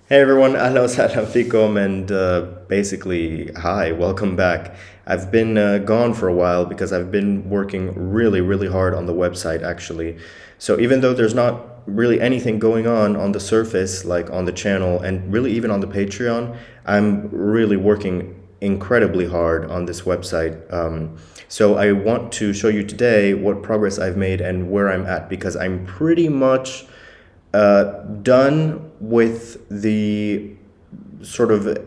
Hey everyone, ahlan wa sahlan fikum, and basically, hi, welcome back. I've been gone for a while because I've been working really, really hard on the website actually. So even though there's not really anything going on the surface, like on the channel and really even on the Patreon, I'm really working incredibly hard on this website. So I want to show you today what progress I've made and where I'm at because I'm pretty much done with the sort of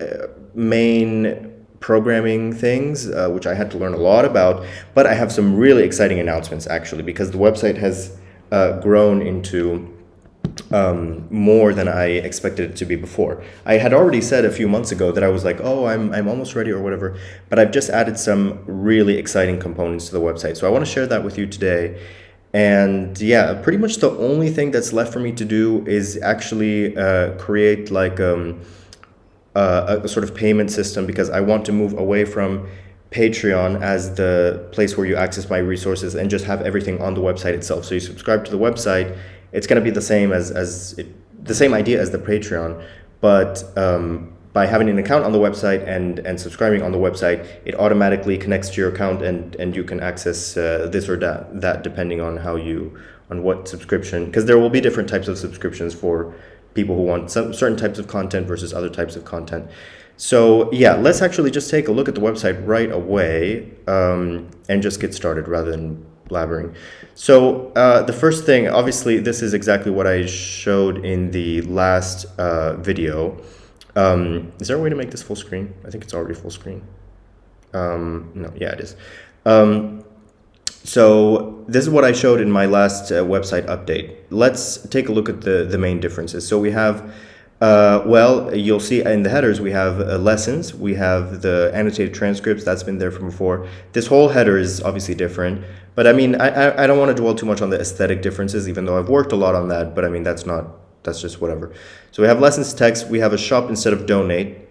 main programming things, which I had to learn a lot about. But I have some really exciting announcements actually, because the website has grown into more than I expected it to be before. I had already said a few months ago that I was like, oh, I'm almost ready or whatever, but I've just added some really exciting components to the website. So I want to share that with you today. And yeah, pretty much the only thing that's left for me to do is actually create like a sort of payment system, because I want to move away from Patreon as the place where you access my resources and just have everything on the website itself. So you subscribe to the website, it's going to be the same the same idea as the Patreon, but by having an account on the website and subscribing on the website, it automatically connects to your account, and you can access this or that depending on on what subscription, because there will be different types of subscriptions for people who want some certain types of content versus other types of content. So yeah, let's actually just take a look at the website right away, and just get started rather than blabbering. So the first thing, obviously, this is exactly what I showed in the last video. Is there a way to make this full screen? I think it's already full screen. No, yeah, it is. So this is what I showed in my last website update. Let's take a look at the main differences. So we have, well, you'll see in the headers, we have lessons, we have the annotated transcripts, that's been there from before. This whole header is obviously different, but I mean, I don't want to dwell too much on the aesthetic differences, even though I've worked a lot on that, but I mean, that's just whatever. So we have lessons text, we have a shop instead of donate.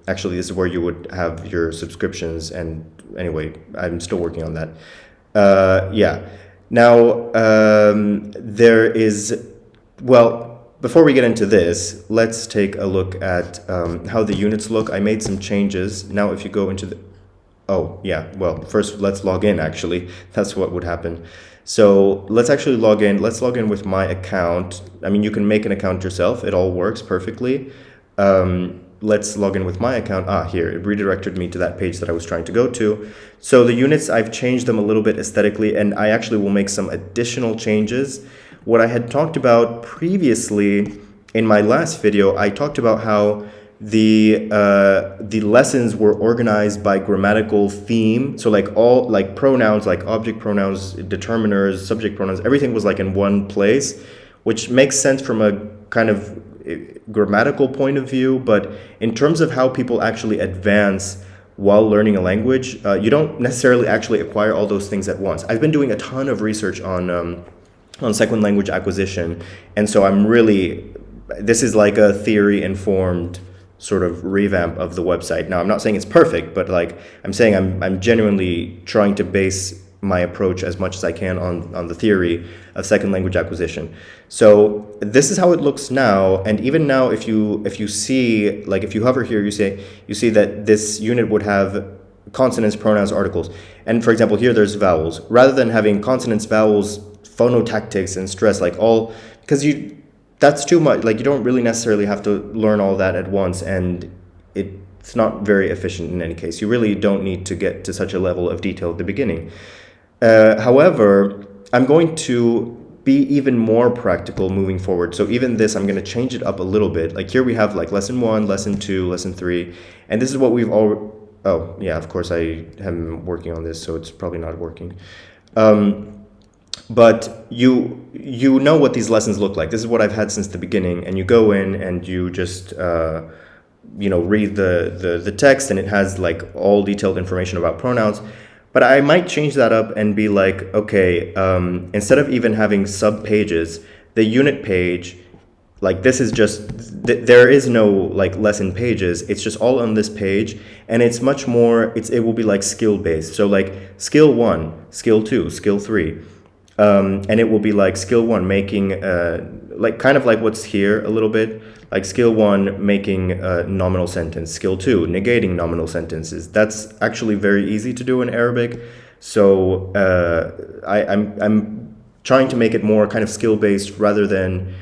Actually, this is where you would have your subscriptions, and anyway, I'm still working on that. Yeah. Now, there is, well, before we get into this, let's take a look at how the units look. I made some changes. Now, if you go into the, oh, yeah, well, first let's log in, actually. That's what would happen. So let's actually log in. Let's log in with my account. I mean, you can make an account yourself. It all works perfectly. Let's log in with my account. Here, it redirected me to that page that I was trying to go to. So the units, I've changed them a little bit aesthetically, and I actually will make some additional changes. What I had talked about previously in my last video, I talked about how the lessons were organized by grammatical theme. So like all like pronouns, like object pronouns, determiners, subject pronouns, everything was like in one place, which makes sense from a kind of grammatical point of view, but in terms of how people actually advance while learning a language, you don't necessarily actually acquire all those things at once. I've been doing a ton of research on second language acquisition, and so this is like a theory informed sort of revamp of the website. Now, I'm not saying it's perfect, but like I'm saying I'm genuinely trying to base my approach as much as I can on the theory of second language acquisition. So this is how it looks now, and even now, if you see, like if you hover here, you see that this unit would have consonants, pronouns, articles, and for example here there's vowels. Rather than having consonants, vowels, phonotactics, and stress, like all, because that's too much. Like you don't really necessarily have to learn all that at once, and it's not very efficient in any case. You really don't need to get to such a level of detail at the beginning. However, I'm going to be even more practical moving forward. So even this, I'm going to change it up a little bit. Like here we have like lesson 1, lesson 2, lesson 3, and this is what we've all. Oh yeah, of course I am working on this, so it's probably not working. But you know what these lessons look like. This is what I've had since the beginning, and you go in and you just read the text, and it has like all detailed information about pronouns. But I might change that up and be like, okay, instead of even having sub pages, the unit page, like this is just, there is no like lesson pages. It's just all on this page, and it's much more, it will be like skill based. So like skill 1, skill 2, skill 3. And it will be like skill one, making like kind of like what's here a little bit, like skill one, making a nominal sentence, skill two, negating nominal sentences. That's actually very easy to do in Arabic. So I'm trying to make it more kind of skill based rather than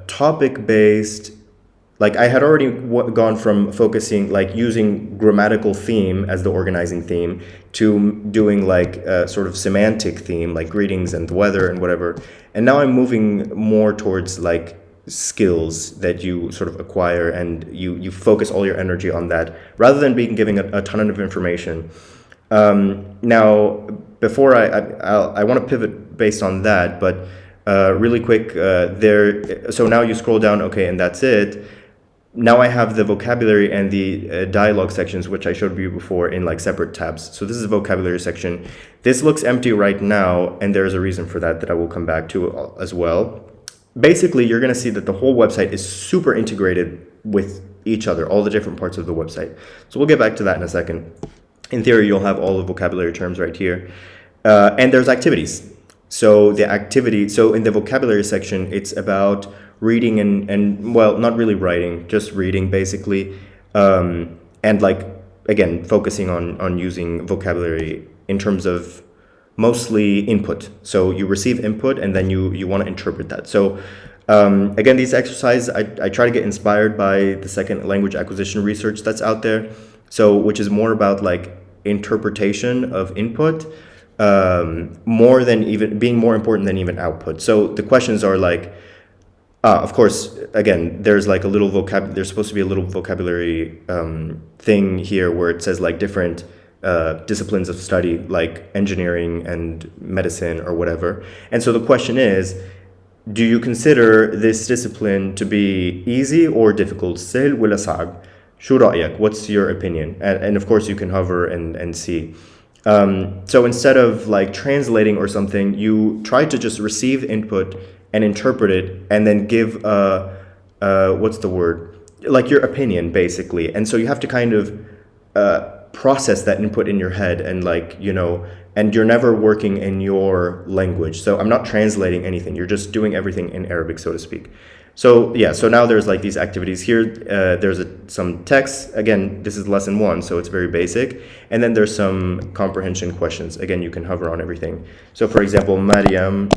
topic based. Like I had already gone from focusing, like using grammatical theme as the organizing theme, to doing like a sort of semantic theme, like greetings and the weather and whatever. And now I'm moving more towards like skills that you sort of acquire, and you focus all your energy on that rather than being giving a ton of information. Now, before I want to pivot based on that, but really quick, so now you scroll down, okay, and that's it. Now I have the vocabulary and the dialogue sections, which I showed you before, in like separate tabs. So this is a vocabulary section. This looks empty right now, and there's a reason for that I will come back to as well. Basically, you're going to see that the whole website is super integrated with each other, all the different parts of the website. So we'll get back to that in a second. In theory, you'll have all the vocabulary terms right here. And there's activities. So in the vocabulary section, it's about reading and well, not really writing, just reading basically. And like, again, focusing on using vocabulary in terms of mostly input. So you receive input and then you want to interpret that. So again, these exercises, I try to get inspired by the second language acquisition research that's out there. So which is more about like interpretation of input, more than even being more important than even output. So the questions are like, of course, again, there's like a little there's supposed to be a little vocabulary thing here where it says like different disciplines of study, like engineering and medicine or whatever. And so the question is, do you consider this discipline to be easy or difficult? سهل ولا صعب? شو رأيك? What's your opinion? And of course you can hover and see. So instead of like translating or something, you try to just receive input and interpret it, and then give what's the word? Like your opinion, basically. And so you have to kind of process that input in your head, and like, you know, and you're never working in your language. So I'm not translating anything. You're just doing everything in Arabic, so to speak. So yeah, so now there's like these activities here. There's some text. Again, this is lesson 1, so it's very basic. And then there's some comprehension questions. Again, you can hover on everything. So for example, Mariam,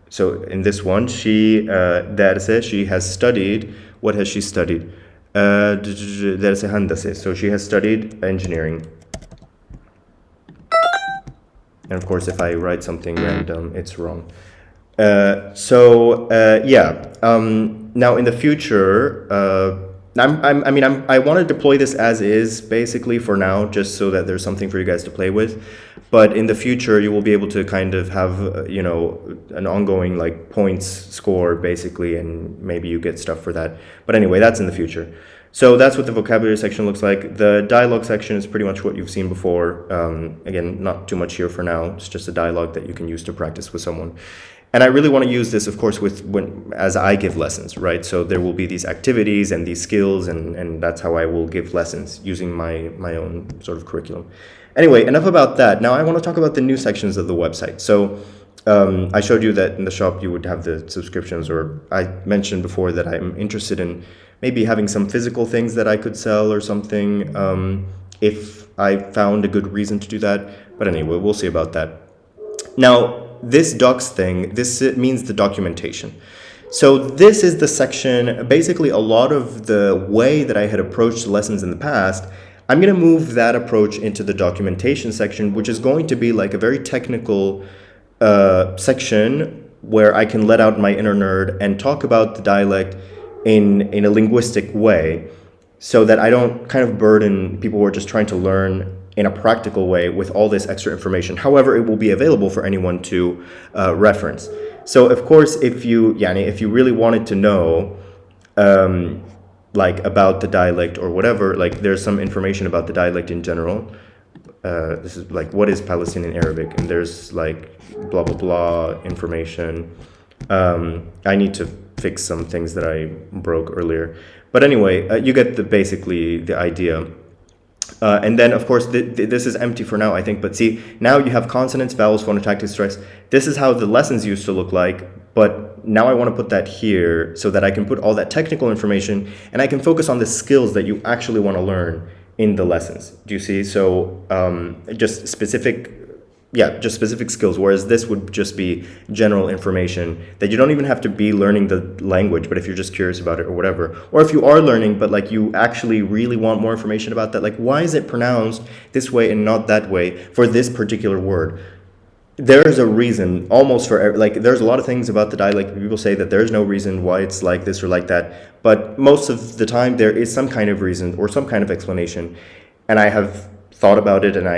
so in this one, she has studied. What has she studied? درس هندسة. So she has studied engineering. And of course, if I write something random, it's wrong. Now in the future, I want to deploy this as is, basically, for now, just so that there's something for you guys to play with. But in the future, you will be able to kind of have, an ongoing like points score, basically, and maybe you get stuff for that. But anyway, that's in the future. So that's what the vocabulary section looks like. The dialogue section is pretty much what you've seen before. Again, not too much here for now. It's just a dialogue that you can use to practice with someone. And I really want to use this, of course, as I give lessons, right? So there will be these activities and these skills, and that's how I will give lessons using my own sort of curriculum. Anyway, enough about that. Now I want to talk about the new sections of the website. So I showed you that in the shop you would have the subscriptions, or I mentioned before that I'm interested in maybe having some physical things that I could sell or something, if I found a good reason to do that. But anyway, we'll see about that. Now, this docs thing, this means the documentation. So this is the section, basically a lot of the way that I had approached lessons in the past, I'm going to move that approach into the documentation section, which is going to be like a very technical section where I can let out my inner nerd and talk about the dialect in a linguistic way, so that I don't kind of burden people who are just trying to learn in a practical way with all this extra information. However, it will be available for anyone to reference. So of course, if you really wanted to know like about the dialect or whatever, like there's some information about the dialect in general. This is like, what is Palestinian Arabic? And there's like blah, blah, blah information. I need to fix some things that I broke earlier. But anyway, you get basically the idea. And then, of course, this is empty for now, I think. But see, now you have consonants, vowels, phonotactic stress. This is how the lessons used to look like. But now I want to put that here so that I can put all that technical information and I can focus on the skills that you actually want to learn in the lessons. Do you see? So just specific skills, whereas this would just be general information that you don't even have to be learning the language, but if you're just curious about it or whatever, or if you are learning but like you actually really want more information about that, like why is it pronounced this way and not that way for this particular word? There's a reason almost for, like, there's a lot of things about the dialect. People say that there's no reason why it's like this or like that, but most of the time there is some kind of reason or some kind of explanation, and I have thought about it, and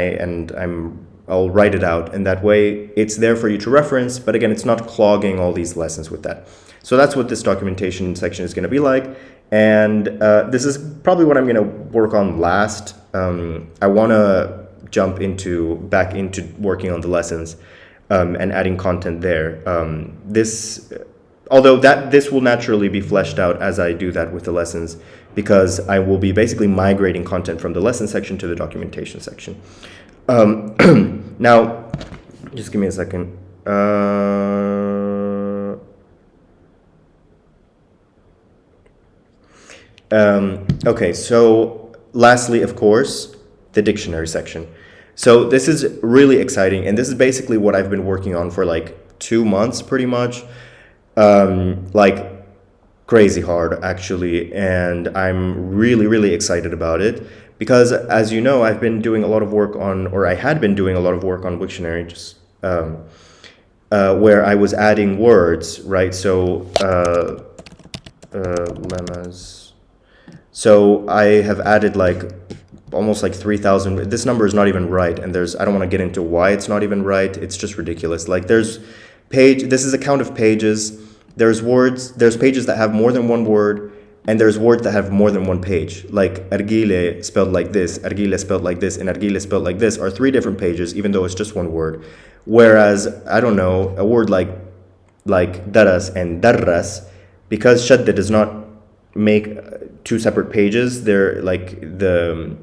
I'll write it out, and that way it's there for you to reference, but again, it's not clogging all these lessons with that. So that's what this documentation section is going to be like, and this is probably what I'm going to work on last. I want to jump back into working on the lessons and adding content there. This will naturally be fleshed out as I do that with the lessons, because I will be basically migrating content from the lesson section to the documentation section. Now, just give me a second. Okay, so lastly, of course, the dictionary section. So this is really exciting, and this is basically what I've been working on for like 2 months, pretty much. Like crazy hard, actually, and I'm really, really excited about it. Because, as you know, I've been doing a lot of work on, or I had been doing a lot of work on Wiktionary, just where I was adding words, right? So, lemmas. So I have added like almost like 3,000. This number is not even right, and I don't want to get into why it's not even right. It's just ridiculous. Like this is a count of pages. There's pages that have more than one word, and there's words that have more than one page. Like argile spelled like this, argile spelled like this, and argile spelled like this are 3 different pages, even though it's just one word. Whereas, I don't know, a word like daras and darras, because shadda does not make 2 separate pages, they're like the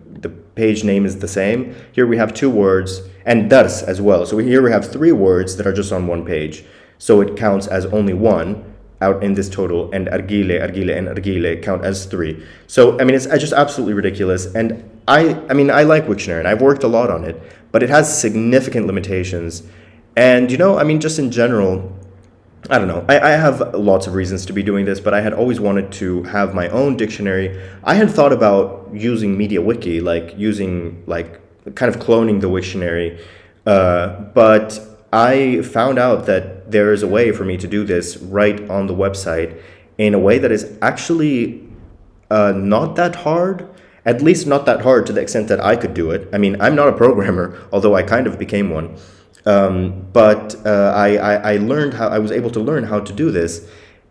page name is the same. Here we have 2 words, and dars as well. So here we have 3 words that are just on one page. So it counts as only 1 out in this total, and argile, and argile count as 3. So, I mean, it's just absolutely ridiculous. And I like Wiktionary, and I've worked a lot on it, but it has significant limitations. And, just in general, I don't know. I have lots of reasons to be doing this, but I had always wanted to have my own dictionary. I had thought about using MediaWiki, kind of cloning the Wiktionary, but I found out that there is a way for me to do this right on the website in a way that is actually not that hard, at least not that hard to the extent that I could do it. I mean, I'm not a programmer, although I kind of became one. But I was able to learn how to do this,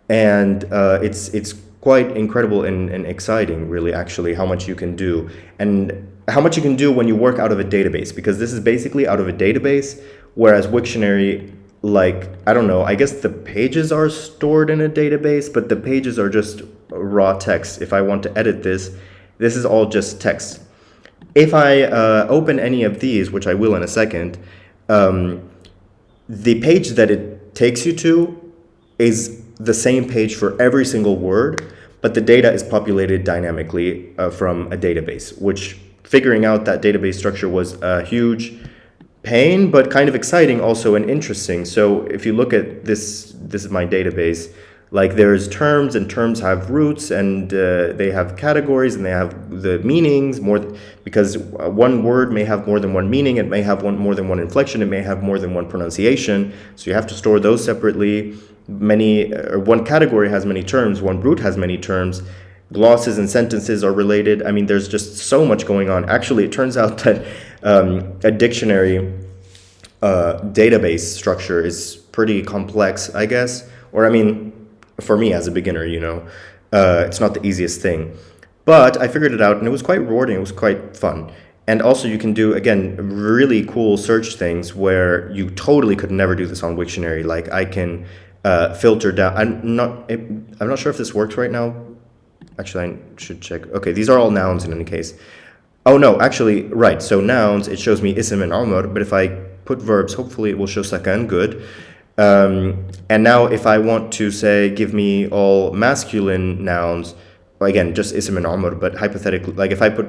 and it's quite incredible and exciting, really, actually, how much you can do, and how much you can do when you work out of a database, because this is basically out of a database, whereas Wiktionary, I don't know, I guess the pages are stored in a database, but the pages are just raw text. If I want to edit this is all just text. If I open any of these, which I will in a second, the page that it takes you to is the same page for every single word, but the data is populated dynamically from a database, which figuring out that database structure was a huge pain, but kind of exciting also and interesting. So if you look at this is my database. There's terms, and terms have roots, and they have categories, and they have the meanings because one word may have more than one meaning, it may have more than one inflection, it may have more than one pronunciation, so you have to store those separately. One category has many terms, one root has many terms, glosses and sentences are related. I mean, there's just so much going on. Actually, it turns out that a dictionary database structure is pretty complex, I guess, or I mean, for me as a beginner, it's not the easiest thing, but I figured it out, and it was quite rewarding. It was quite fun. And also you can do, again, really cool search things where you totally could never do this on Wiktionary. I can filter down. I'm not sure if this works right now. Actually, I should check. Okay, these are all nouns in any case. Oh no, actually, right. So nouns, it shows me ism and amr, but if I put verbs, hopefully it will show sakan, good. And now if I want to say, give me all masculine nouns, well, again, just ism and amr, but hypothetically, like if I put,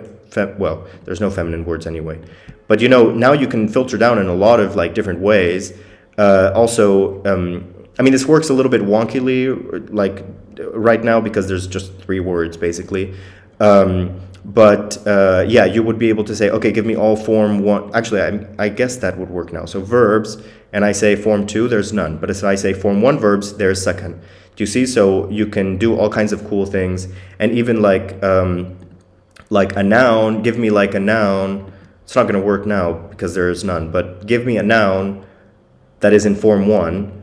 well, there's no feminine words anyway. But you know, now you can filter down in a lot of like different ways. Also, I mean, this works a little bit wonkily, like right now, because there's just 3 words basically. But yeah, you would be able to say, okay, give me all form 1. Actually, I guess that would work now. So verbs, and I say form 2, there's none. But if I say form 1 verbs, there's second. Do you see? So you can do all kinds of cool things, and even like a noun. Give me like a noun. It's not going to work now because there is none. But give me a noun that is in form 1.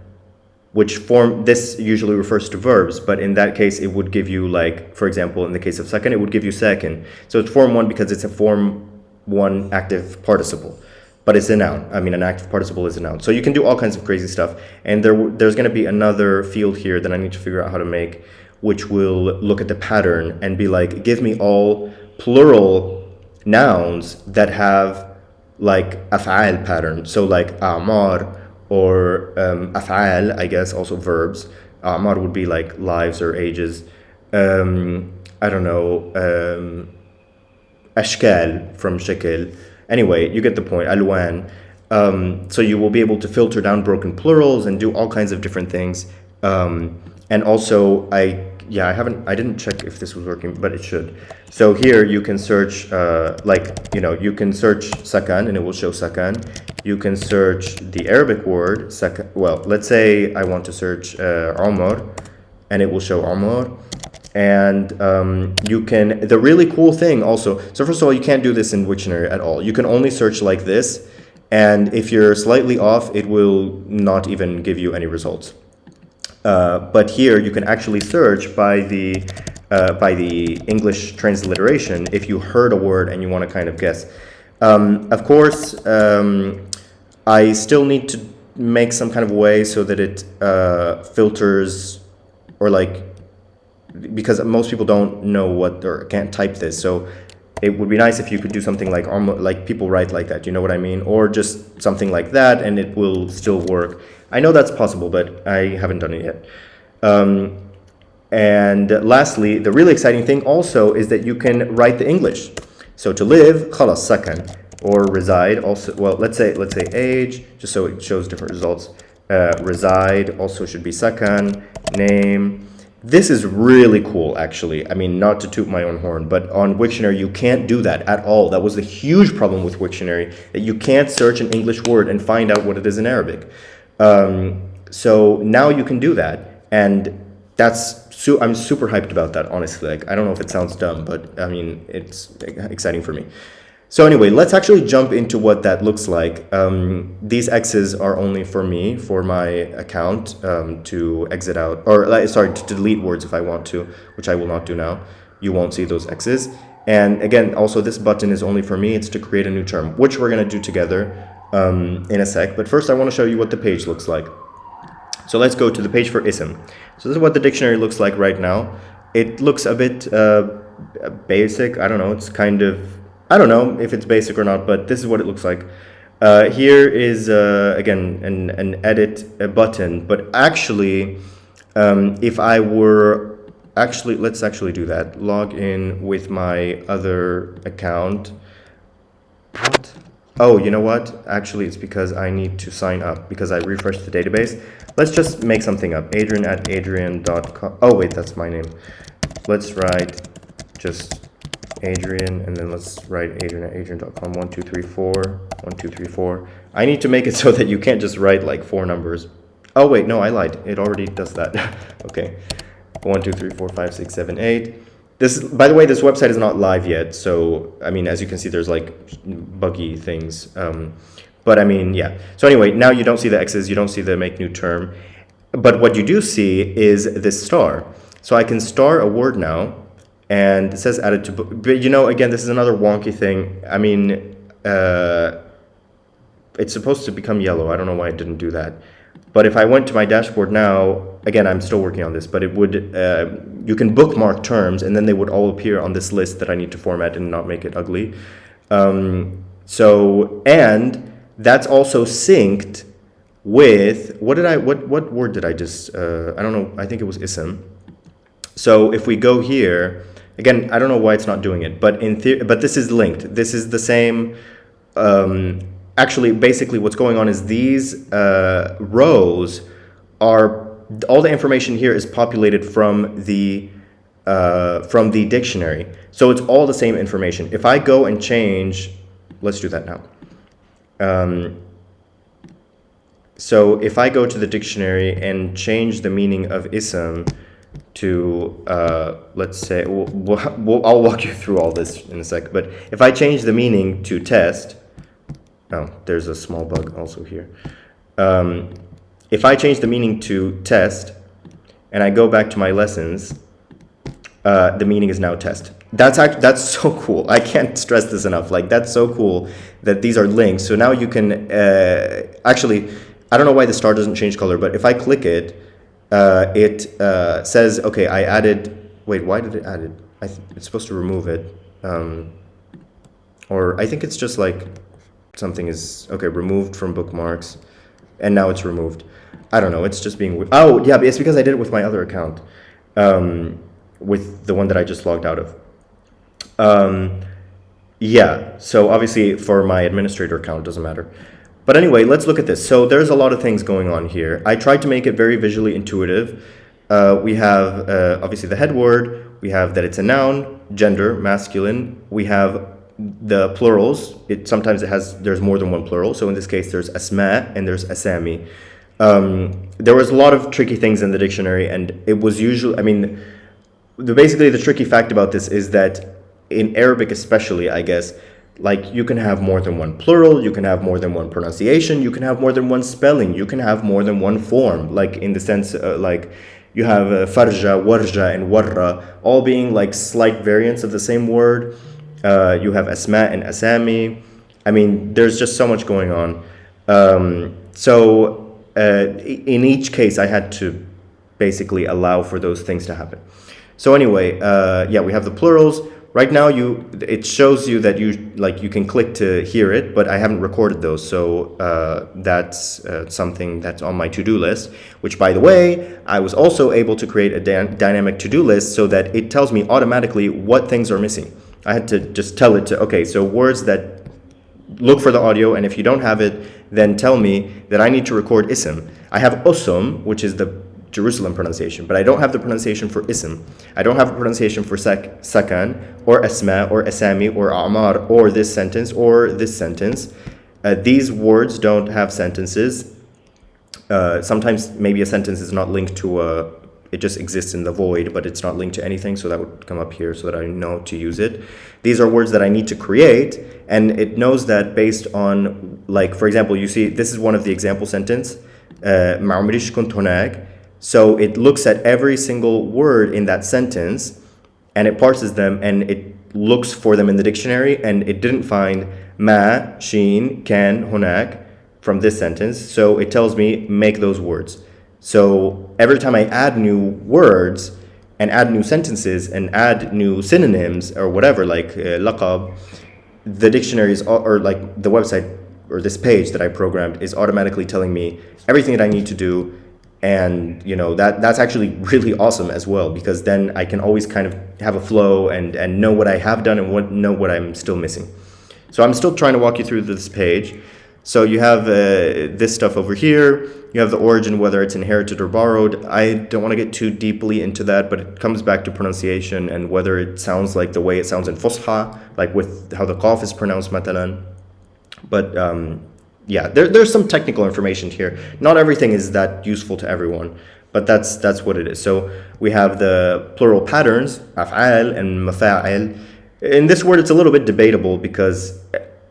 Which form, this usually refers to verbs, but in that case, it would give you like, for example, in the case of second, it would give you second. So it's form 1 because it's a form 1 active participle, but it's a noun. I mean, an active participle is a noun. So you can do all kinds of crazy stuff. And there's going to be another field here that I need to figure out how to make, which will look at the pattern and be like, give me all plural nouns that have like af'al pattern. So like a'mar, or af'al, I guess, also verbs. Amar would be like lives or ages. I don't know, ashkal from shakil. Anyway, you get the point, alwan. So you will be able to filter down broken plurals and do all kinds of different things. And also, I didn't check if this was working, but it should. So here you can search, you can search sakan and it will show sakan. You can search the Arabic word, sakan. Well, let's say I want to search Omar, and it will show Omar. And you can, the really cool thing also, so first of all, you can't do this in Wiktionary at all. You can only search like this, and if you're slightly off, it will not even give you any results. But here you can actually search by the English transliteration if you heard a word and you want to kind of guess. Of course, I still need to make some kind of way so that it filters, or like, because most people don't know what, or can't type this. So it would be nice if you could do something like people write like that, you know what I mean? Or just something like that and it will still work. I know that's possible, but I haven't done it yet. And lastly, the really exciting thing also is that you can write the English. So to live, khalas, sakan, or reside also, well, let's say age, just so it shows different results. Reside also should be sakan, name. This is really cool, actually. I mean, not to toot my own horn, but on Wiktionary, you can't do that at all. That was the huge problem with Wiktionary, that you can't search an English word and find out what it is in Arabic. So now you can do that, and I'm super hyped about that, honestly. Like, I don't know if it sounds dumb, but I mean, it's exciting for me. So anyway, let's actually jump into what that looks like. These X's are only for me, for my account, to exit out, or to delete words if I want to, which I will not do now. You won't see those X's. And again, also this button is only for me. It's to create a new term, which we're going to do together in a sec. But first I want to show you what the page looks like. So let's go to the page for ism. So this is what the dictionary looks like right now. It looks a bit basic. I don't know. It's kind of, I don't know if it's basic or not, but this is what it looks like. Here is, again, an edit button. But actually, if I were, let's actually do that. Log in with my other account. What? Oh, you know what? Actually, it's because I need to sign up because I refreshed the database. Let's just make something up. Adrian@adrian.com. Oh, wait, that's my name. Let's write just Adrian, and then let's write Adrian@adrian.com. 1 2 3 4 1 2 3 4. I need to make it so that you can't just write like 4 numbers. Oh wait, no, I lied. It already does that. Okay. 1 2 3 4 5 6 7 8. This, by the way, this website is not live yet, so I mean, as you can see, there's like buggy things. But I mean, yeah. So anyway, now you don't see the X's, you don't see the make new term, but what you do see is this star. So I can star a word now, and it says added to book. But you know, again, this is another wonky thing. I mean, it's supposed to become yellow. I don't know why I didn't do that. But if I went to my dashboard now, again, I'm still working on this, but it would, you can bookmark terms and then they would all appear on this list that I need to format and not make it ugly. And that's also synced with, what word did I just, I don't know, I think it was ism. So if we go here, again, I don't know why it's not doing it, but in theory, but this is linked. This is the same, actually, basically what's going on is these rows are, all the information here is populated from the dictionary. So it's all the same information. If I go and change, let's do that now. So if I go to the dictionary and change the meaning of ism to, let's say, I'll walk you through all this in a sec, but if I change the meaning to test, oh, there's a small bug also here. If I change the meaning to test and I go back to my lessons, the meaning is now test. That's so cool. I can't stress this enough. Like, that's so cool that these are links. So now you can, actually, I don't know why the star doesn't change color, but if I click it, it says, okay, I added, wait, why did it add it? It's supposed to remove it. Or I think it's just like something is, okay, removed from bookmarks, and now it's removed. I don't know, it's just being, oh, yeah, it's because I did it with my other account, with the one that I just logged out of. Yeah, so obviously for my administrator account, it doesn't matter. But anyway, let's look at this. So there's a lot of things going on here. I tried to make it very visually intuitive. We have obviously the head word. We have that it's a noun, gender, masculine. We have the plurals. Sometimes there's more than one plural. So in this case, there's asma and there's asami. There was a lot of tricky things in the dictionary, and it was usually, I mean, basically the tricky fact about this is that in Arabic especially, I guess, like, you can have more than one plural, you can have more than one pronunciation, you can have more than one spelling, you can have more than one form, like in the sense, like you have farja, warja, and warra, all being like slight variants of the same word. You have asma and asami. I mean, there's just so much going on. In each case, I had to basically allow for those things to happen. So anyway, yeah, we have the plurals. Right now, it shows you that you can click to hear it, but I haven't recorded those, so that's something that's on my to-do list. Which, by the way, I was also able to create a dynamic to-do list so that it tells me automatically what things are missing. I had to just tell it to, okay, so words that look for the audio, and if you don't have it, then tell me that I need to record ism. I have usum, which is the Jerusalem pronunciation, but I don't have the pronunciation for ism. I don't have a pronunciation for sakan, or asma, or asami, or amar, or this sentence, or this sentence. These words don't have sentences. Sometimes maybe a sentence is not linked to it just exists in the void, but it's not linked to anything, so that would come up here so that I know to use it. These are words that I need to create, and it knows that based on, like, for example, you see, this is one of the example sentence, ما عمريش كنت هناك. So it looks at every single word in that sentence, and it parses them, and it looks for them in the dictionary, and it didn't find ma, sheen, kan, hunak from this sentence, so it tells me make those words. So every time I add new words and add new sentences and add new synonyms or whatever, like laqab, the dictionaries or like the website or this page that I programmed is automatically telling me everything that I need to do. And you know, that's actually really awesome as well, because then I can always kind of have a flow and know what I have done and know what I'm still missing. So I'm still trying to walk you through this page. So you have this stuff over here. You have the origin, whether it's inherited or borrowed. I don't want to get too deeply into that, but it comes back to pronunciation and whether it sounds like the way it sounds in Fusha, like with how the qaf is pronounced, matalan. But yeah, there's some technical information here. Not everything is that useful to everyone, but that's what it is. So we have the plural patterns, af'al and mafa'il. In this word, it's a little bit debatable because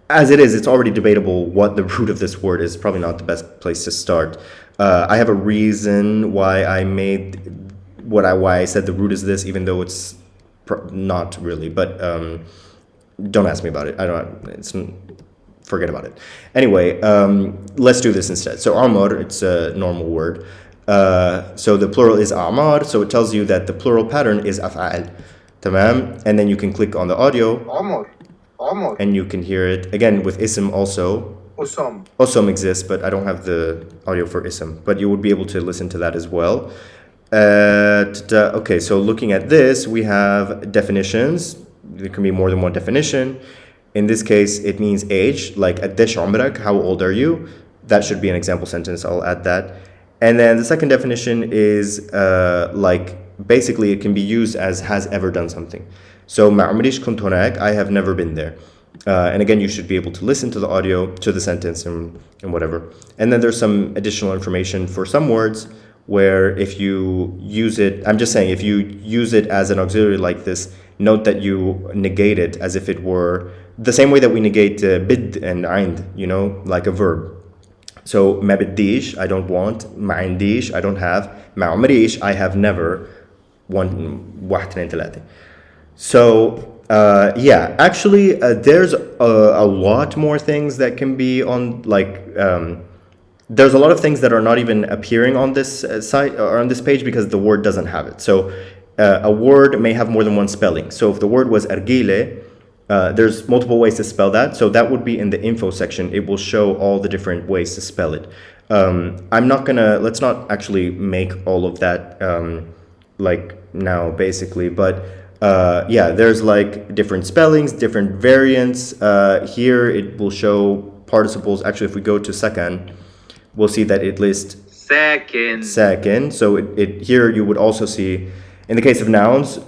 as it is, it's already debatable what the root of this word is. Probably not the best place to start. I have a reason why I made why I said the root is this, even though it's not really. But don't ask me about it. Forget about it. Anyway, let's do this instead. So amr, it's a normal word. So the plural is أعمار, so it tells you that the plural pattern is أفعال. تمام. And then you can click on the audio عمر and you can hear it again with ism also. Osam exists, but I don't have the audio for ism, but you would be able to listen to that as well. Okay, so looking at this, we have definitions. There can be more than one definition. In this case, it means age, like قديش عمرك, how old are you? That should be an example sentence, I'll add that. And then the second definition is like, basically it can be used as has ever done something. So ما عمريش كنت هناك, I have never been there. And again, you should be able to listen to the audio, to the sentence, and whatever. And then there's some additional information for some words where if you use it, I'm just saying, if you use it as an auxiliary like this, note that you negate it as if it were the same way that we negate bid and عند, you know, like a verb. So ما بديش, I don't want. ما عنديش, I don't have. ما عمريش, I have never. واحد اثنين ثلاثة. So yeah, actually, there's a lot more things that can be on, like, there's a lot of things that are not even appearing on this site or on this page because the word doesn't have it. So a word may have more than one spelling. So if the word was argile, there's multiple ways to spell that. So that would be in the info section. It will show all the different ways to spell it. Let's not actually make all of that like now, basically, but yeah, there's like different spellings, different variants. Here it will show participles. Actually, if we go to sakan, we'll see that it lists sakin. So it here you would also see, in the case of nouns,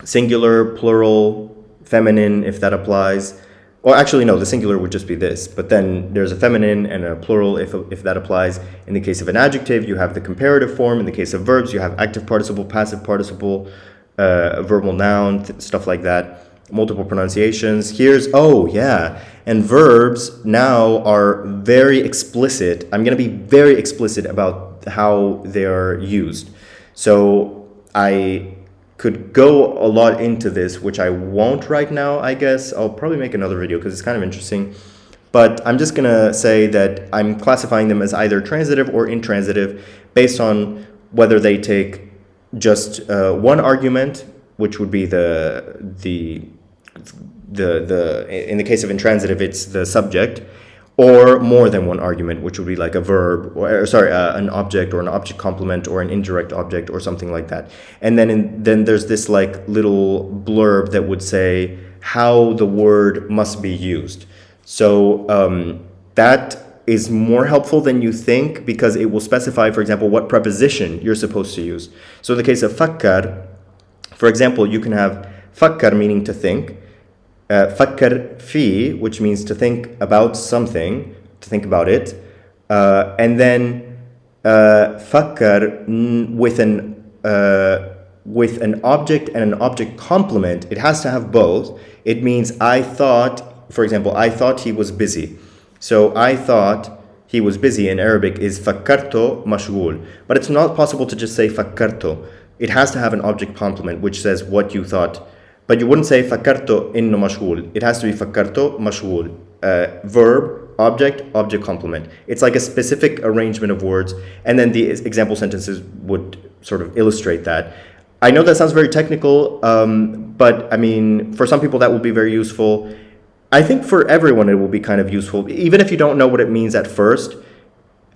singular, plural, feminine, if that applies. Or actually, no, the singular would just be this. But then there's a feminine and a plural if that applies. In the case of an adjective, you have the comparative form. In the case of verbs, you have active participle, passive participle, verbal noun, stuff like that. Multiple pronunciations. Oh yeah, and verbs now are very explicit. I'm going to be very explicit about how they are used. So I could go a lot into this, which I won't right now, I guess. I'll probably make another video because it's kind of interesting. But I'm just going to say that I'm classifying them as either transitive or intransitive based on whether they take just one argument, which would be in the case of intransitive, it's the subject, or more than one argument, which would be like a verb, or sorry, an object or an object complement or an indirect object or something like that. And then there's this like little blurb that would say how the word must be used. So that is more helpful than you think because it will specify, for example, what preposition you're supposed to use. So in the case of fakkar, for example, you can have fakkar meaning to think, fakkar fi, which means to think about something, to think about it, and then fakkar with an object and an object complement. It has to have both. It means I thought, for example, I thought he was busy. So I thought he was busy in Arabic is fakkarto mashghul. But it's not possible to just say fakkarto. It has to have an object complement which says what you thought. But you wouldn't say fakkarto inno mashghul. It has to be fakkarto mashghul. Verb, object complement. It's like a specific arrangement of words. And then the example sentences would sort of illustrate that. I know that sounds very technical, but I mean, for some people that will be very useful. I think for everyone it will be kind of useful, even if you don't know what it means at first.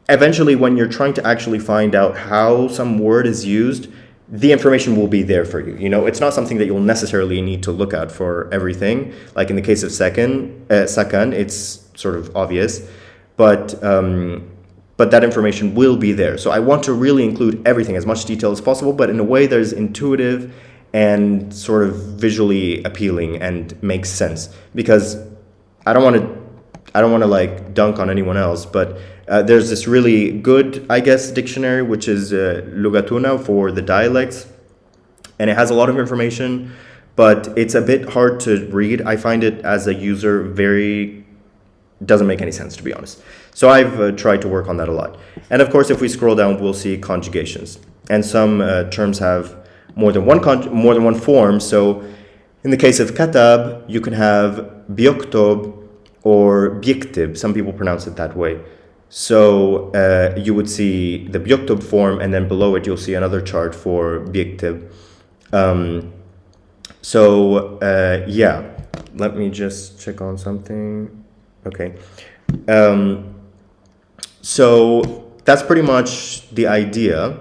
Eventually, when you're trying to actually find out how some word is used, the information will be there for you. You know, it's not something that you'll necessarily need to look at for everything. Like in the case of sakan, it's sort of obvious, but that information will be there. So I want to really include everything, as much detail as possible, but in a way that is intuitive and sort of visually appealing and makes sense. Because I don't want to like dunk on anyone else, but there's this really good, I guess, dictionary, which is Lugatuna for the dialects, and it has a lot of information, but it's a bit hard to read. I find it as a user doesn't make any sense, to be honest. So I've tried to work on that a lot. And of course, if we scroll down, we'll see conjugations, and some terms have more than one form. So in the case of katab, you can have biyoktob or biktib. Some people pronounce it that way. So you would see the بيكتب form, and then below it you'll see another chart for بيكتب. Yeah, let me just check on something. Okay. So that's pretty much the idea.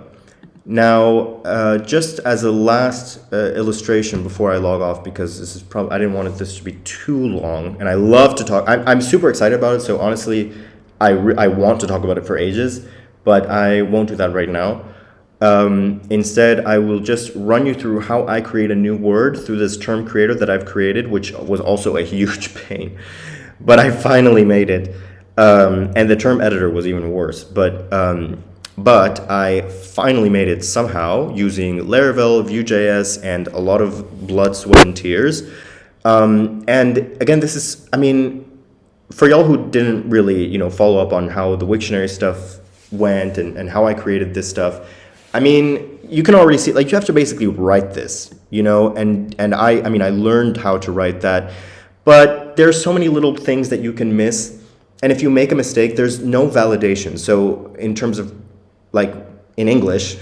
Now, just as a last illustration before I log off, because this is probably, I didn't want this to be too long, and I love to talk. I'm super excited about it, so honestly, I want to talk about it for ages, but I won't do that right now. Instead, I will just run you through how I create a new word through this term creator that I've created, which was also a huge pain, but I finally made it. And the term editor was even worse, but I finally made it somehow using Laravel, Vue.js, and a lot of blood, sweat, and tears. And again, this is, I mean, for y'all who didn't really, follow up on how the Wiktionary stuff went and how I created this stuff, I mean, you can already see, like, you have to basically write this, and I learned how to write that, but there's so many little things that you can miss. And if you make a mistake, there's no validation. So in terms of, like, in English,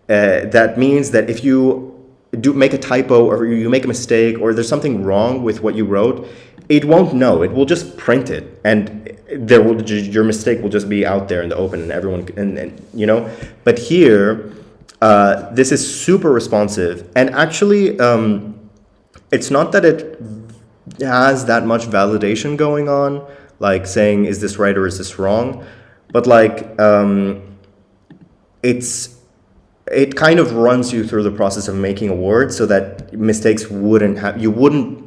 that means that if you do make a typo or you make a mistake or there's something wrong with what you wrote, it won't know. It will just print it, and your mistake will just be out there in the open, and everyone, But here, this is super responsive, and actually, it's not that it has that much validation going on, like saying, is this right or is this wrong? But like, it kind of runs you through the process of making a word so that mistakes you wouldn't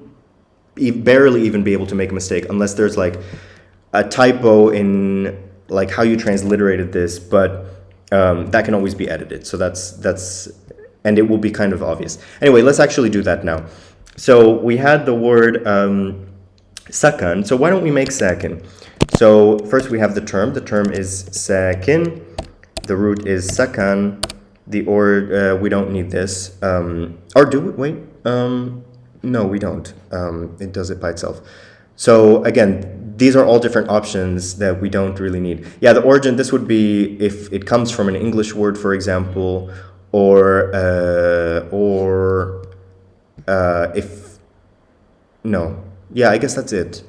barely even be able to make a mistake unless there's like a typo in like how you transliterated this, but that can always be edited. So that's, and it will be kind of obvious. Anyway, let's actually do that now. So we had the word, sakan. So why don't we make sakin? So first we have the term. The term is sakin. The root is sakan. We don't need this. Or do we? Wait. No, we don't. It does it by itself. So again, these are all different options that we don't really need. Yeah, the origin, this would be if it comes from an English word, for example, or if, no. Yeah, I guess that's it.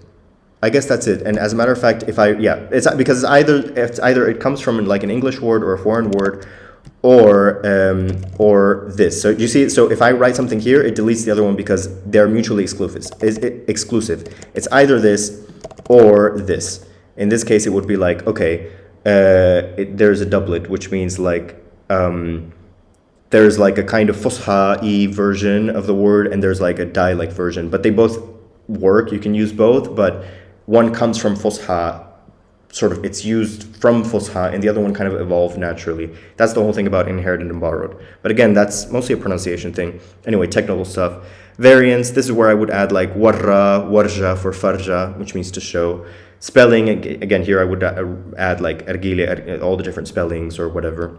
And as a matter of fact, it's because either it comes from like an English word or a foreign word, or this. So you see, so if I write something here, it deletes the other one because they're mutually exclusive. It's either this or this. In this case, it would be like, okay, there's a doublet, which means like there's like a kind of Fusha-y version of the word, and there's like a dialect version, but they both work. You can use both, but one comes from Fusha, sort of, it's used from Fusha, and the other one kind of evolved naturally. That's the whole thing about inherited and borrowed. But again, that's mostly a pronunciation thing. Anyway, technical stuff. Variants, this is where I would add like warra, warja for farja, which means to show. Spelling, again, here I would add like ergile, all the different spellings or whatever.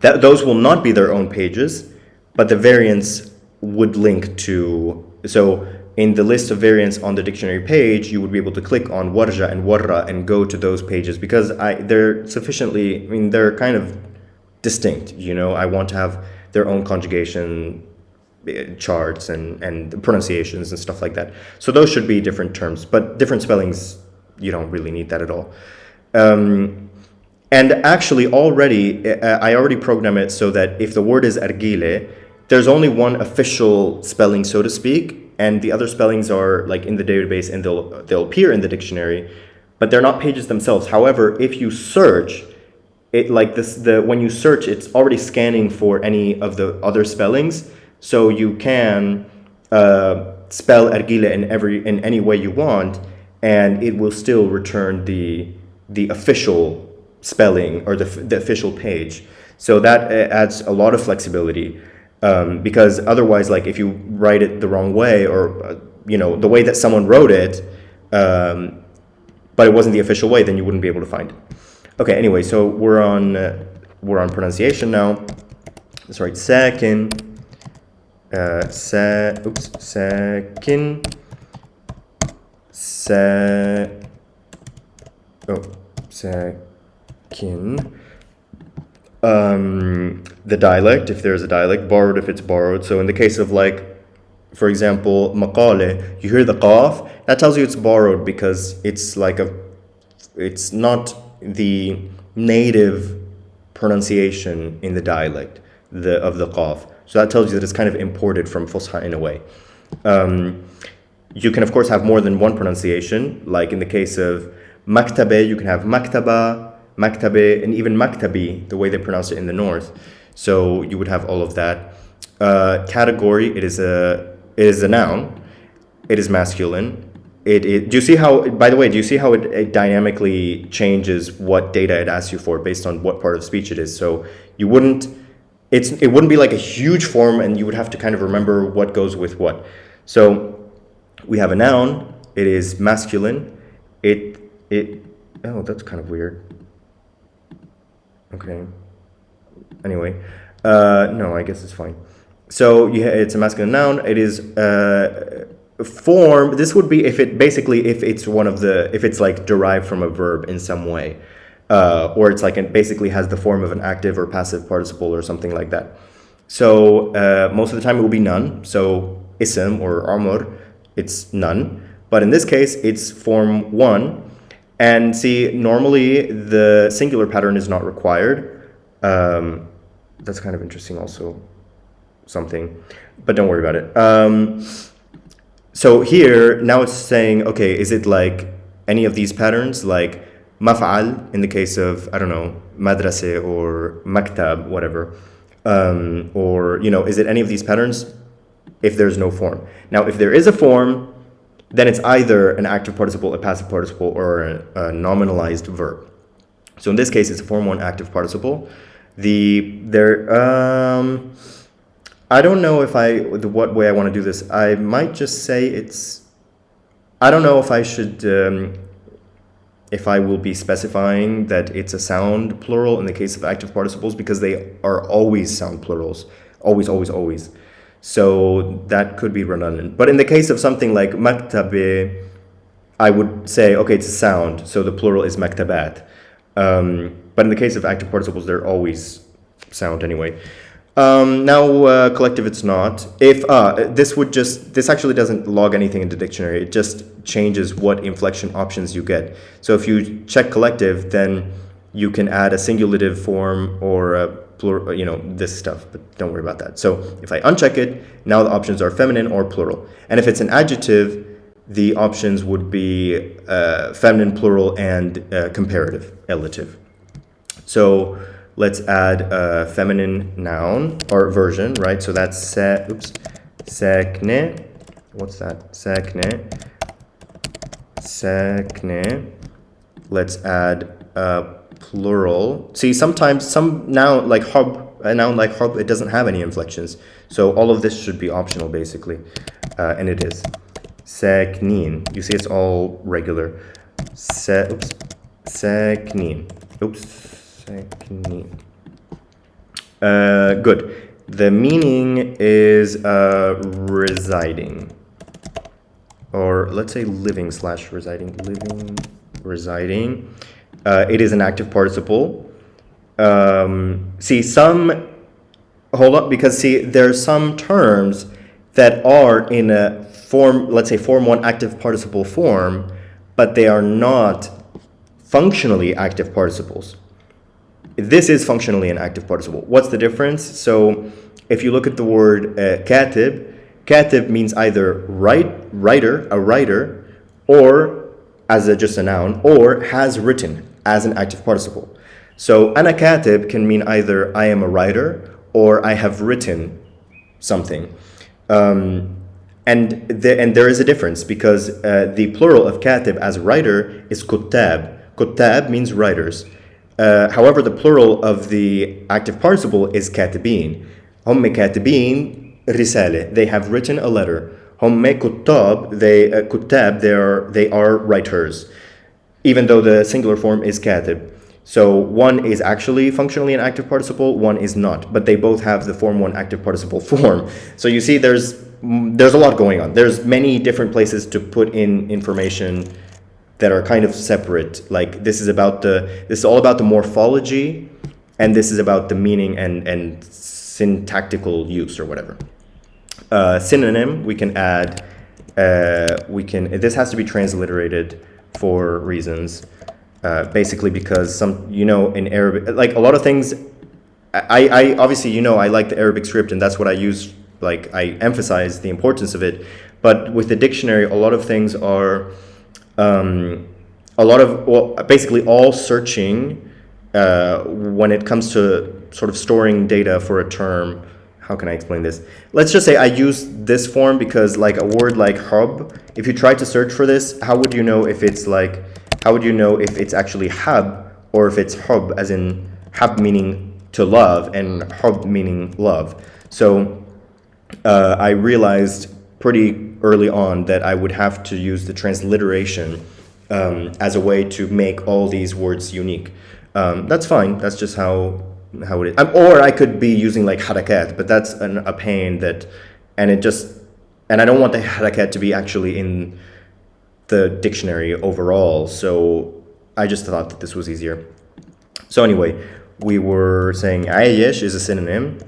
Those will not be their own pages, but the variants would link to, so in the list of variants on the dictionary page, you would be able to click on warja and warra and go to those pages because they're sufficiently, they're kind of distinct, I want to have their own conjugation charts and pronunciations and stuff like that. So those should be different terms, but different spellings, you don't really need that at all. And actually I already programmed it so that if the word is ergile, there's only one official spelling, so to speak, and the other spellings are like in the database and they'll appear in the dictionary, but they're not pages themselves. However, if you search it like this, when you search, it's already scanning for any of the other spellings, so you can spell ergile in any way you want, and it will still return the official spelling or the official page. So that adds a lot of flexibility. Because otherwise, like if you write it the wrong way or the way that someone wrote it, but it wasn't the official way, then you wouldn't be able to find it. Okay, anyway, so we're on pronunciation now. Let's write sakin, sakin, oh, sakin, the dialect, if there's a dialect, borrowed if it's borrowed. So in the case of like, for example, maqale, you hear the qaf, that tells you it's borrowed because it's like it's not the native pronunciation in the dialect of the qaf. So that tells you that it's kind of imported from Fusha in a way. You can of course have more than one pronunciation, like in the case of maktabe, you can have maktaba, maktabe, and even maktabi, the way they pronounce it in the north. So you would have all of that. Category, it is a noun. It is masculine. Do you see how, by the way, do you see how it dynamically changes what data it asks you for based on what part of speech it is? So it wouldn't be like a huge form and you would have to kind of remember what goes with what. So we have a noun, it is masculine. Oh, that's kind of weird. Okay. Anyway, no, I guess it's fine. So it's a masculine noun. It is form. This would be if it's like derived from a verb in some way, or it's like it basically has the form of an active or passive participle or something like that. So most of the time it will be none. So ism or amr, it's none. But in this case, it's form one. And see, normally the singular pattern is not required. That's kind of interesting also, something, but don't worry about it. So here, now it's saying, okay, is it like any of these patterns, like maf'al in the case of, I don't know, madrase or maktab, whatever, or, is it any of these patterns if there's no form? Now, if there is a form, then it's either an active participle, a passive participle, or a nominalized verb. So in this case, it's a form one active participle. I don't know what way I want to do this. I might just say I don't know if I should, if I will be specifying that it's a sound plural in the case of active participles, because they are always sound plurals. Always, always, always. So that could be redundant. But in the case of something like maktabe, I would say, okay, it's a sound, so the plural is maktabat. But in the case of active participles, they're always sound anyway. Now, collective, it's not. If this actually doesn't log anything in the dictionary. It just changes what inflection options you get. So if you check collective, then you can add a singulative form or a plural, this stuff, but don't worry about that. So if I uncheck it, now the options are feminine or plural. And if it's an adjective, the options would be feminine, plural, and comparative, elative. So let's add a feminine noun or version, right? So that's sakne. What's that? Sakne. Let's add plural. See, sometimes some noun like hub, it doesn't have any inflections. So all of this should be optional, basically, and it is. Saknin. You see, it's all regular. Saknin. Saknin. Good. The meaning is residing, or let's say living/residing. Living, residing. It is an active participle. Hold up, because see, there's some terms that are in a form, let's say form one active participle form, but they are not functionally active participles. This is functionally an active participle. What's the difference? So if you look at the word katib means either a writer, or as just a noun, or has written as an active participle. So ana katib can mean either I am a writer or I have written something. And there is a difference, because the plural of katib as writer is kuttab. Kuttab means writers. However, the plural of the active participle is katibin. Hum katibin risale. They have written a letter. Hum kuttab. Kuttab. They are writers, even though the singular form is katib. So one is actually functionally an active participle, one is not, but they both have the form one active participle form. So you see, there's a lot going on. There's many different places to put in information that are kind of separate. Like this is all about the morphology, and this is about the meaning and syntactical use or whatever. Synonym, we can add, this has to be transliterated for reasons, basically because in Arabic, like a lot of things, I obviously, I like the Arabic script and that's what I use, like I emphasize the importance of it, but with the dictionary, a lot of things are, basically all searching, when it comes to sort of storing data for a term. How can I explain this? Let's just say I use this form because like a word like hub, if you try to search for this, how would you know if it's actually hab or if it's hub, as in hab meaning to love and hub meaning love? So I realized pretty early on that I would have to use the transliteration as a way to make all these words unique. That's fine. That's just how it is. Or I could be using like harakat, but that's a pain and I don't want the harakat to be actually in the dictionary overall. So I just thought that this was easier. So anyway, we were saying Ayesh is a synonym,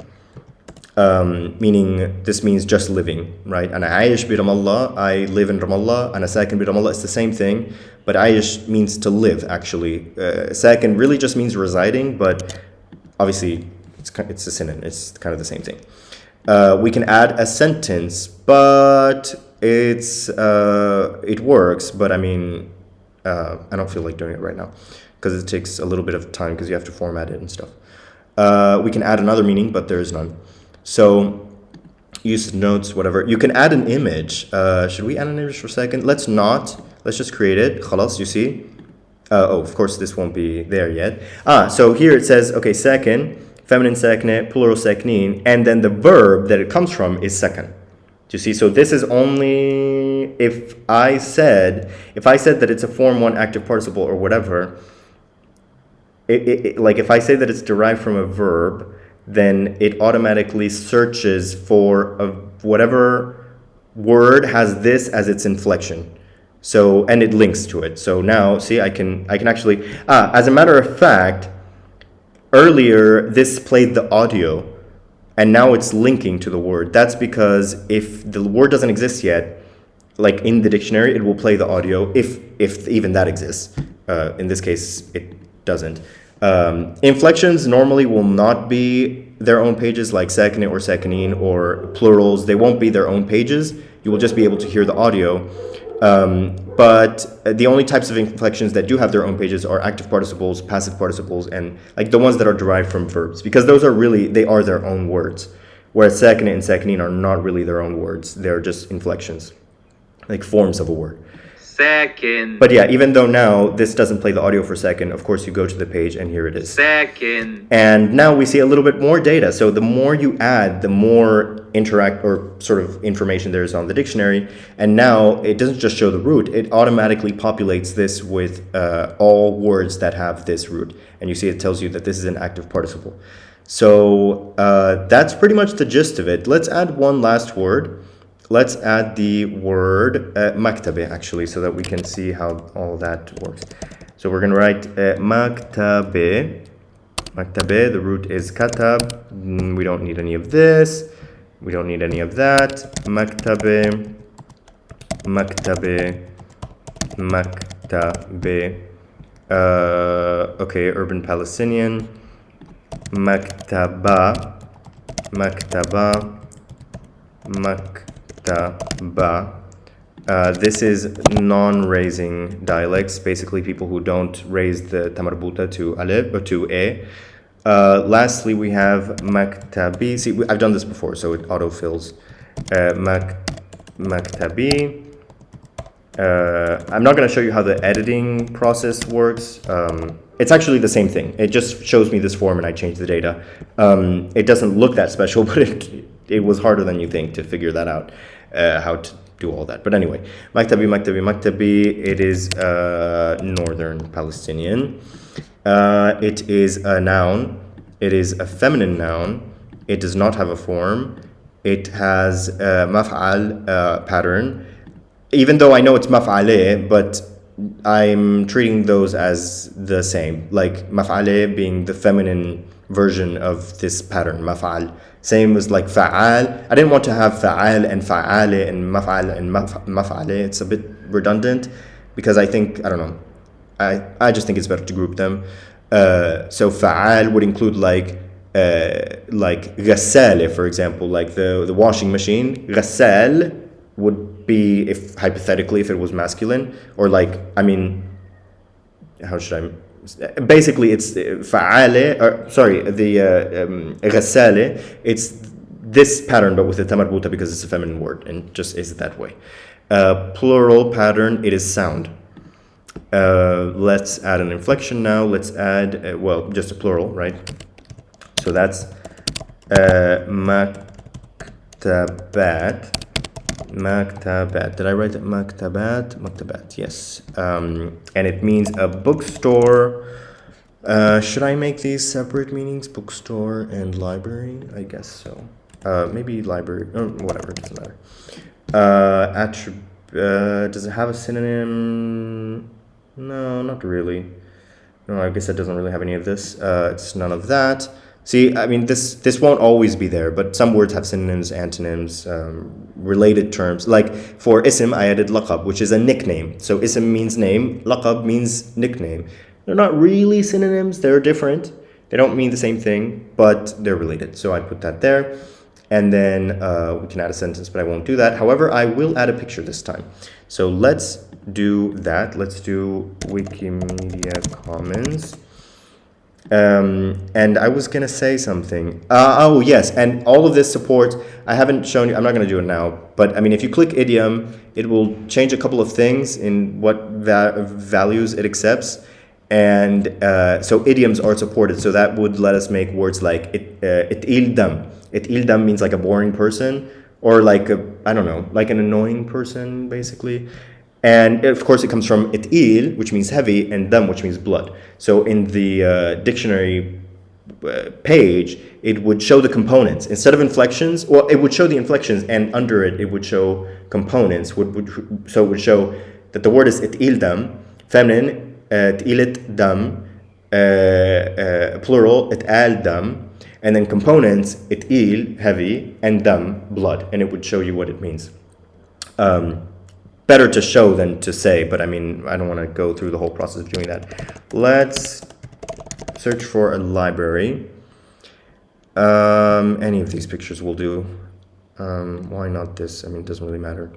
meaning this means just living, right? And Ayesh bi Ramallah, I live in Ramallah, and Sakin bi Ramallah, it's the same thing, but Ayesh means to live actually. Sakin really just means residing, but obviously it's a synonym, it's kind of the same thing. We can add a sentence, but it works, but I mean, I don't feel like doing it right now because it takes a little bit of time because you have to format it and stuff. We can add another meaning, but there is none. So use notes, whatever. You can add an image. Should we add an image for a second? Let's not. Let's just create it. Khalas, you see? Of course, this won't be there yet. So here it says, okay, sakin, feminine sakne, plural saknin, and then the verb that it comes from is sakan. Do you see? So this is only if I said that it's a form 1 active participle or whatever, like if I say that it's derived from a verb, then it automatically searches for whatever word has this as its inflection. So, and it links to it. So now, see, I can actually, as a matter of fact, earlier this played the audio and now it's linking to the word. That's because if the word doesn't exist yet, like in the dictionary, it will play the audio if even that exists. In this case, it doesn't. Inflections normally will not be their own pages, like sakine or sakinin or plurals. They won't be their own pages. You will just be able to hear the audio. But the only types of inflections that do have their own pages are active participles, passive participles, and like the ones that are derived from verbs, because those are they are their own words. Whereas sakine and sakinin are not really their own words. They're just inflections, like forms of a word. Second. But yeah, even though now this doesn't play the audio for second, of course you go to the page and here it is. Second. And now we see a little bit more data. So the more you add, the more interact or sort of information there is on the dictionary. And now it doesn't just show the root, it automatically populates this with all words that have this root. And you see it tells you that this is an active participle. So that's pretty much the gist of it. Let's add one last word. Let's add the word maktabe, actually, so that we can see how all that works. So we're going to write maktabe. Maktabe, the root is katab. We don't need any of this. We don't need any of that. Maktabe, maktabe, maktabe. Okay, urban Palestinian. Maktaba, maktaba, maktaba. This is non-raising dialects, basically people who don't raise the tamarbuta to alif or to a. Lastly, we have maktabi. See, I've done this before, so it autofills. Maktabi. I'm not going to show you how the editing process works. It's actually the same thing. It just shows me this form and I change the data. It doesn't look that special, but it was harder than you think to figure that out, how to do all that. But anyway, maktabi, maktabi, maktabi, it is northern Palestinian. It is a noun. It is a feminine noun. It does not have a form. It has a maf'al pattern. Even though I know it's maf'ale, but I'm treating those as the same, like maf'ale being the feminine version of this pattern, maf'al. Same as like fa'al. I didn't want to have fa'al and fa'ale and maf'al and maf'ale. It's a bit redundant because I think, I don't know, I just think it's better to group them. So fa'al would include like ghassale, for example, like the washing machine. Ghassal would be, if hypothetically, if it was masculine, or like, I mean, how should I? Basically, it's fa'ale, or sorry, the ghassale. It's this pattern, but with the tamarbuta because it's a feminine word and just is that way. Plural pattern, it is sound. Let's add an inflection now. Let's add, well, just a plural, right? So that's maktabat. Maktabat. Did I write it? Maktabat? Maktabat, yes. And it means a bookstore. Should I make these separate meanings? Bookstore and library? I guess so. Maybe library, or whatever, it doesn't matter. Does it have a synonym? No, not really. No, I guess it doesn't really have any of this. It's none of that. See, I mean, this won't always be there, but some words have synonyms, antonyms, related terms. Like for ism, I added laqab, which is a nickname. So ism means name, laqab means nickname. They're not really synonyms, they're different. They don't mean the same thing, but they're related. So I put that there. And then we can add a sentence, but I won't do that. However, I will add a picture this time. So let's do that. Let's do Wikimedia Commons. And I was gonna say something. Oh yes, and all of this supports. I haven't shown you. I'm not gonna do it now. But I mean, if you click idiom, it will change a couple of things in what values it accepts. And so idioms are supported. So that would let us make words like itildam. Itildam means like a boring person, or like a, I don't know, like an annoying person, basically. And of course, it comes from itil, which means heavy, and dam, which means blood. So in the dictionary page, it would show the components instead of inflections. Well, it would show the inflections, and under it, it would show components. So it would show that the word is itil dam, feminine, tilit dam, plural, ital dam, and then components, itil, heavy, and dam, blood, and it would show you what it means. Better to show than to say, but I mean, I don't want to go through the whole process of doing that. Let's search for a library. Any of these pictures will do. Why not this? I mean, it doesn't really matter.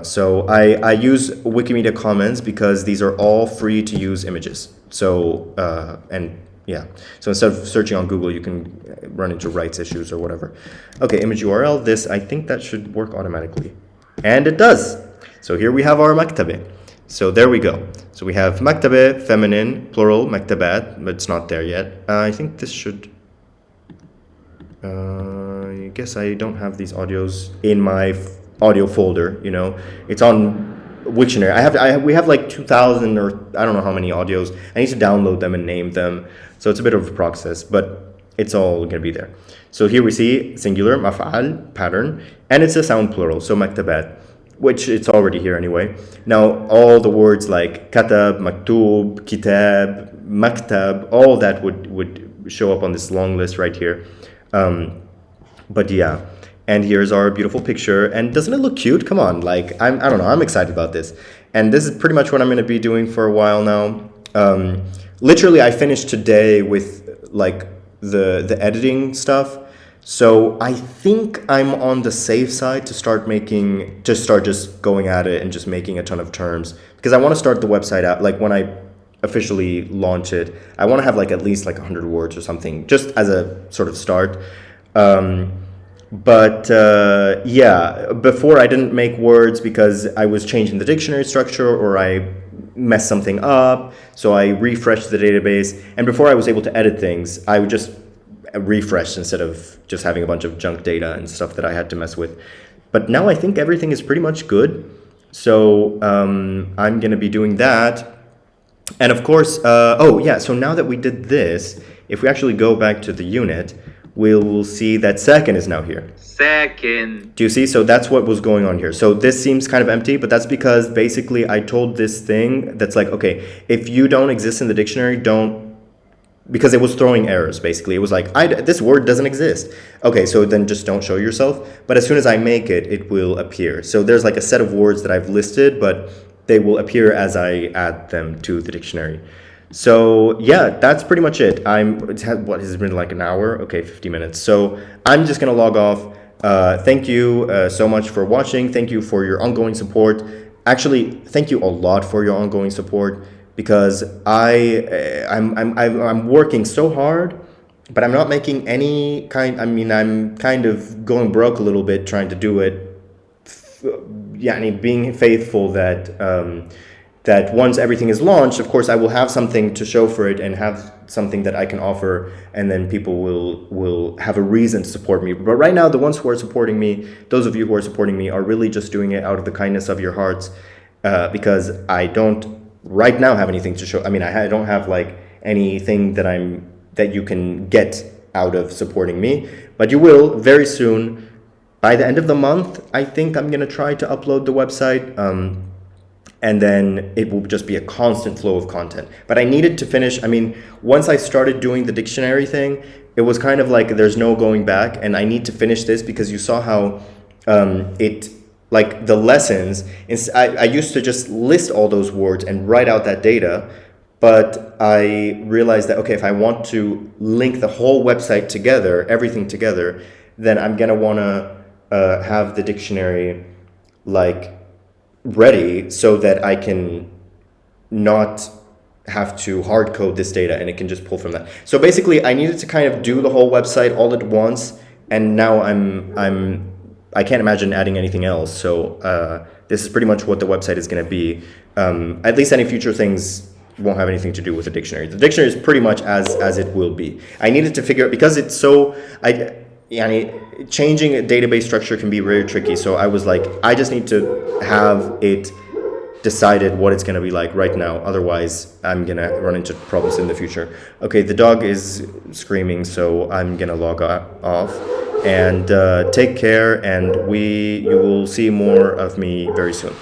So I use Wikimedia Commons because these are all free to use images. So, and yeah, so instead of searching on Google, you can run into rights issues or whatever. Okay, image URL, this, I think that should work automatically. And it does. So here we have our maktabe. So there we go. So we have maktabe, feminine, plural, maktabat, but it's not there yet. I think this should, I guess I don't have these audios in my audio folder, you know. It's on Wiktionary. We have like 2,000 or I don't know how many audios. I need to download them and name them. So it's a bit of a process, but it's all going to be there. So here we see singular, maf'al, pattern, and it's a sound plural, so maktabat, which it's already here anyway. Now, all the words like katab, maktub, kitab, maktab, all that would show up on this long list right here. But yeah. And here's our beautiful picture. And doesn't it look cute? Come on, like, I don't know, I'm excited about this. And this is pretty much what I'm gonna be doing for a while now. Literally, I finished today with like the editing stuff. So I think I'm on the safe side to start just going at it and just making a ton of terms. Because I wanna start the website out, like when I officially launch it, I wanna have like at least like 100 words or something, just as a sort of start. But yeah, before I didn't make words because I was changing the dictionary structure or I messed something up. So I refreshed the database. And before I was able to edit things, I would just refresh instead of just having a bunch of junk data and stuff that I had to mess with. But now I think everything is pretty much good. So I'm going to be doing that. And of course, oh yeah, so now that we did this, if we actually go back to the unit, we will see that sakin is now here. ساكن. Do you see? So that's what was going on here. So this seems kind of empty, but that's because basically I told this thing that's like, okay, if you don't exist in the dictionary, don't, because it was throwing errors, basically. It was like, this word doesn't exist. Okay, so then just don't show yourself. But as soon as I make it, it will appear. So there's like a set of words that I've listed, but they will appear as I add them to the dictionary. So yeah, that's pretty much it. What has it been, like an hour? Okay, 50 minutes. So I'm just gonna log off. Thank you so much for watching. Thank you for your ongoing support. Actually, thank you a lot for your ongoing support, because I'm working so hard, but I'm not making any kind. I mean, I'm kind of going broke a little bit trying to do it. Yeah, I mean, being faithful that once everything is launched, of course, I will have something to show for it and have something that I can offer, and then people will have a reason to support me. But right now, the ones who are supporting me, those of you who are supporting me, are really just doing it out of the kindness of your hearts, because I don't right now have anything to show. I mean, I don't have like anything that you can get out of supporting me, but you will very soon. By the end of the month, I think I'm gonna try to upload the website. And then it will just be a constant flow of content. But I needed to finish. I mean, once I started doing the dictionary thing, it was kind of like there's no going back, and I need to finish this, because you saw how like the lessons, I used to just list all those words and write out that data, but I realized that, okay, if I want to link the whole website together, everything together, then I'm gonna wanna have the dictionary like ready so that I can not have to hard code this data, and it can just pull from that. So basically, I needed to kind of do the whole website all at once, and now I can't imagine adding anything else. So this is pretty much what the website is going to be. At least any future things won't have anything to do with the dictionary. The dictionary is pretty much as it will be. I needed to figure out, because it's so changing a database structure can be very tricky. So I was like, I just need to have it decided what it's going to be like right now. Otherwise, I'm going to run into problems in the future. Okay, the dog is screaming, so I'm going to log off. And take care, and you will see more of me very soon.